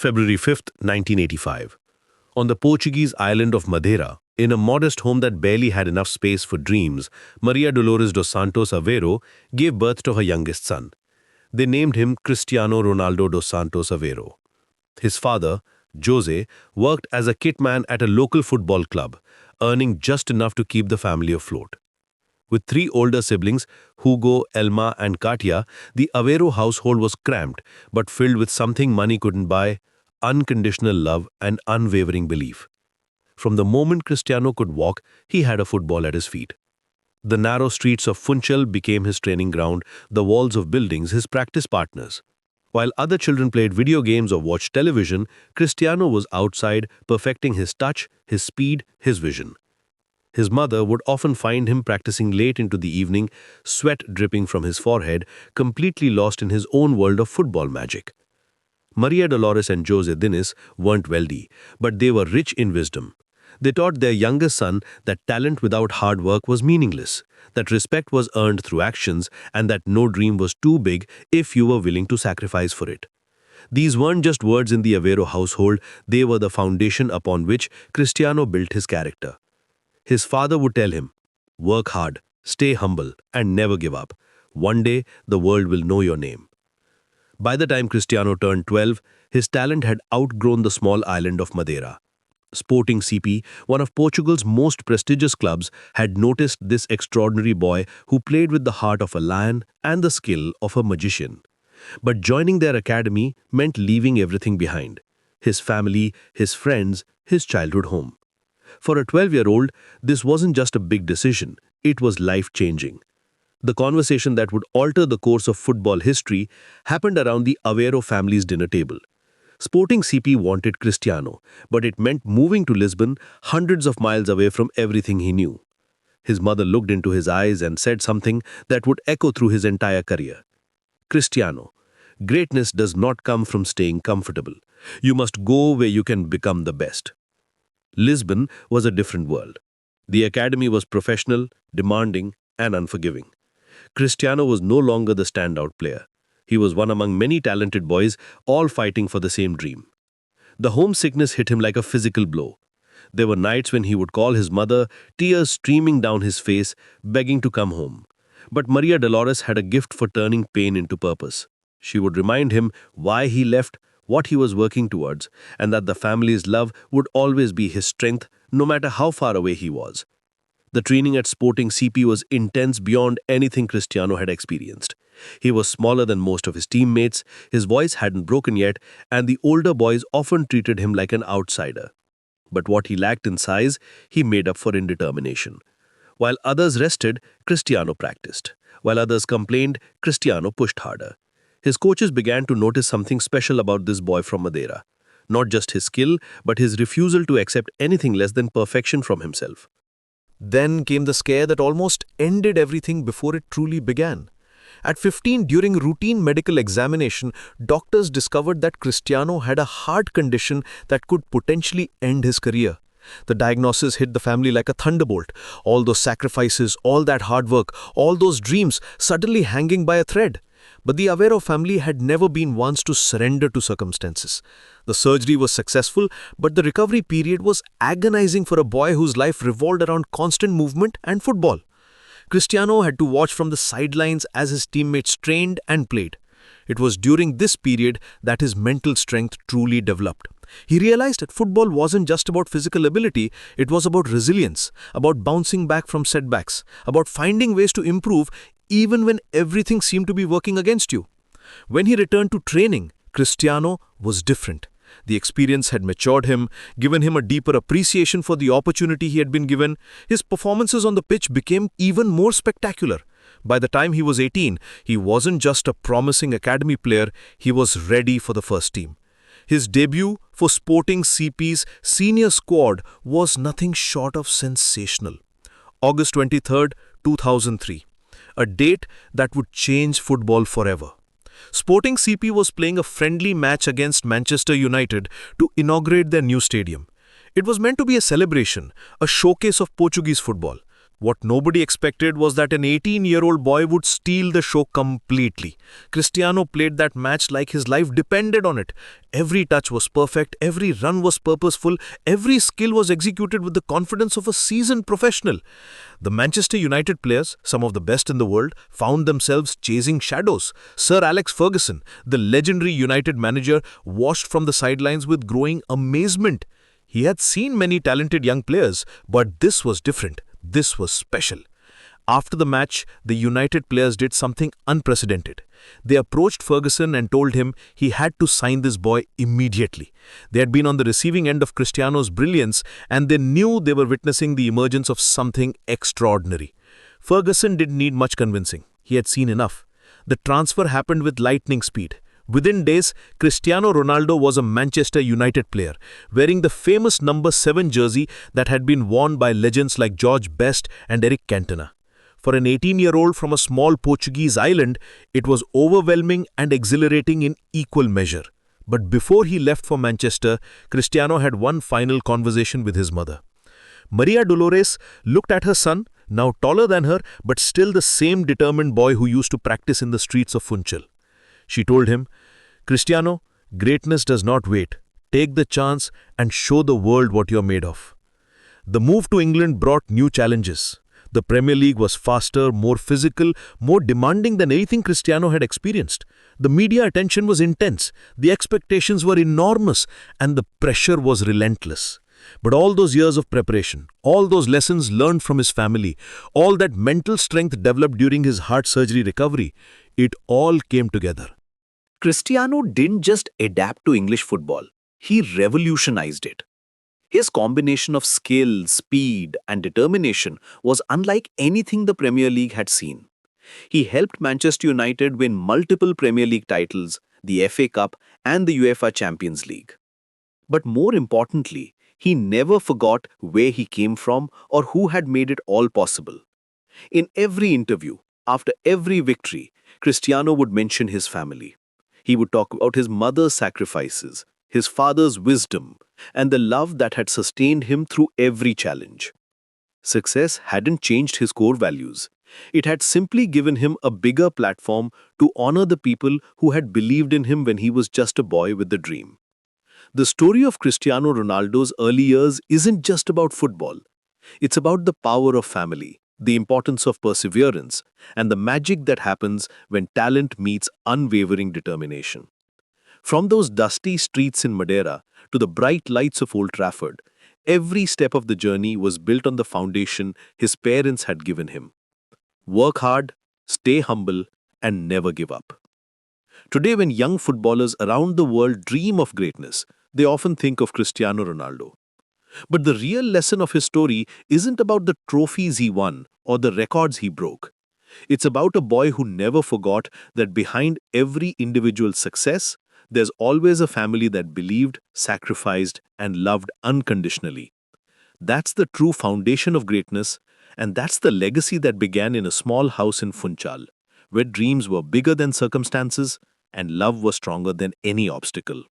February 5th, 1985. On the Portuguese island of Madeira, in a modest home that barely had enough space for dreams, Maria Dolores dos Santos Aveiro gave birth to her youngest son. They named him Cristiano Ronaldo dos Santos Aveiro. His father, Jose, worked as a kitman at a local football club, earning just enough to keep the family afloat. With three older siblings, Hugo, Elma, and Katia, the Aveiro household was cramped but filled with something money couldn't buy: unconditional love and unwavering belief. From the moment Cristiano could walk, he had a football at his feet. The narrow streets of Funchal became his training ground, the walls of buildings his practice partners. While other children played video games or watched television, Cristiano was outside, perfecting his touch, his speed, his vision. His mother would often find him practicing late into the evening, sweat dripping from his forehead, completely lost in his own world of football magic. Maria Dolores and Jose Diniz weren't wealthy, but they were rich in wisdom. They taught their youngest son that talent without hard work was meaningless, that respect was earned through actions, and that no dream was too big if you were willing to sacrifice for it. These weren't just words in the Aveiro household, they were the foundation upon which Cristiano built his character. His father would tell him, "Work hard, stay humble, and never give up. One day, the world will know your name." By the time Cristiano turned 12, his talent had outgrown the small island of Madeira. Sporting CP, one of Portugal's most prestigious clubs, had noticed this extraordinary boy who played with the heart of a lion and the skill of a magician. But joining their academy meant leaving everything behind: his family, his friends, his childhood home. For a 12-year-old, this wasn't just a big decision, it was life-changing. The conversation that would alter the course of football history happened around the Aveiro family's dinner table. Sporting CP wanted Cristiano, but it meant moving to Lisbon, hundreds of miles away from everything he knew. His mother looked into his eyes and said something that would echo through his entire career. "Cristiano, greatness does not come from staying comfortable. You must go where you can become the best." Lisbon was a different world. The academy was professional, demanding, and unforgiving. Cristiano was no longer the standout player. He was one among many talented boys, all fighting for the same dream. The homesickness hit him like a physical blow. There were nights when he would call his mother, tears streaming down his face, begging to come home. But Maria Dolores had a gift for turning pain into purpose. She would remind him why he left, what he was working towards, and that the family's love would always be his strength, no matter how far away he was. The training at Sporting CP was intense beyond anything Cristiano had experienced. He was smaller than most of his teammates, his voice hadn't broken yet, and the older boys often treated him like an outsider. But what he lacked in size, he made up for in determination. While others rested, Cristiano practiced. While others complained, Cristiano pushed harder. His coaches began to notice something special about this boy from Madeira. Not just his skill, but his refusal to accept anything less than perfection from himself. Then came the scare that almost ended everything before it truly began. At 15, during routine medical examination, doctors discovered that Cristiano had a heart condition that could potentially end his career. The diagnosis hit the family like a thunderbolt. All those sacrifices, all that hard work, all those dreams suddenly hanging by a thread. But the Aveiro family had never been ones to surrender to circumstances. The surgery was successful, but the recovery period was agonizing for a boy whose life revolved around constant movement and football. Cristiano had to watch from the sidelines as his teammates trained and played. It was during this period that his mental strength truly developed. He realized that football wasn't just about physical ability, it was about resilience, about bouncing back from setbacks, about finding ways to improve even when everything seemed to be working against you. When he returned to training, Cristiano was different. The experience had matured him, given him a deeper appreciation for the opportunity he had been given. His performances on the pitch became even more spectacular. By the time he was 18, he wasn't just a promising academy player, he was ready for the first team. His debut for Sporting CP's senior squad was nothing short of sensational. August 23rd, 2003. A date that would change football forever. Sporting CP was playing a friendly match against Manchester United to inaugurate their new stadium. It was meant to be a celebration, a showcase of Portuguese football. What nobody expected was that an 18-year-old boy would steal the show completely. Cristiano played that match like his life depended on it. Every touch was perfect, every run was purposeful, every skill was executed with the confidence of a seasoned professional. The Manchester United players, some of the best in the world, found themselves chasing shadows. Sir Alex Ferguson, the legendary United manager, watched from the sidelines with growing amazement. He had seen many talented young players, but this was different. This was special. After the match, the United players did something unprecedented. They approached Ferguson and told him he had to sign this boy immediately. They had been on the receiving end of Cristiano's brilliance, and they knew they were witnessing the emergence of something extraordinary. Ferguson didn't need much convincing. He had seen enough. The transfer happened with lightning speed. Within days, Cristiano Ronaldo was a Manchester United player, wearing the famous number 7 jersey that had been worn by legends like George Best and Eric Cantona. For an 18-year-old from a small Portuguese island, it was overwhelming and exhilarating in equal measure. But before he left for Manchester, Cristiano had one final conversation with his mother. Maria Dolores looked at her son, now taller than her, but still the same determined boy who used to practice in the streets of Funchal. She told him, "Cristiano, greatness does not wait. Take the chance and show the world what you're made of." The move to England brought new challenges. The Premier League was faster, more physical, more demanding than anything Cristiano had experienced. The media attention was intense, the expectations were enormous, and the pressure was relentless. But all those years of preparation, all those lessons learned from his family, all that mental strength developed during his heart surgery recovery, it all came together. Cristiano didn't just adapt to English football, he revolutionized it. His combination of skill, speed, and determination was unlike anything the Premier League had seen. He helped Manchester United win multiple Premier League titles, the FA Cup, and the UEFA Champions League. But more importantly, he never forgot where he came from or who had made it all possible. In every interview, after every victory, Cristiano would mention his family. He would talk about his mother's sacrifices, his father's wisdom, and the love that had sustained him through every challenge. Success hadn't changed his core values. It had simply given him a bigger platform to honor the people who had believed in him when he was just a boy with a dream. The story of Cristiano Ronaldo's early years isn't just about football. It's about the power of family, the importance of perseverance, and the magic that happens when talent meets unwavering determination. From those dusty streets in Madeira to the bright lights of Old Trafford, every step of the journey was built on the foundation his parents had given him. Work hard, stay humble, and never give up. Today, when young footballers around the world dream of greatness, they often think of Cristiano Ronaldo. But the real lesson of his story isn't about the trophies he won or the records he broke. It's about a boy who never forgot that behind every individual success, there's always a family that believed, sacrificed, and loved unconditionally. That's the true foundation of greatness, and that's the legacy that began in a small house in Funchal, where dreams were bigger than circumstances and love was stronger than any obstacle.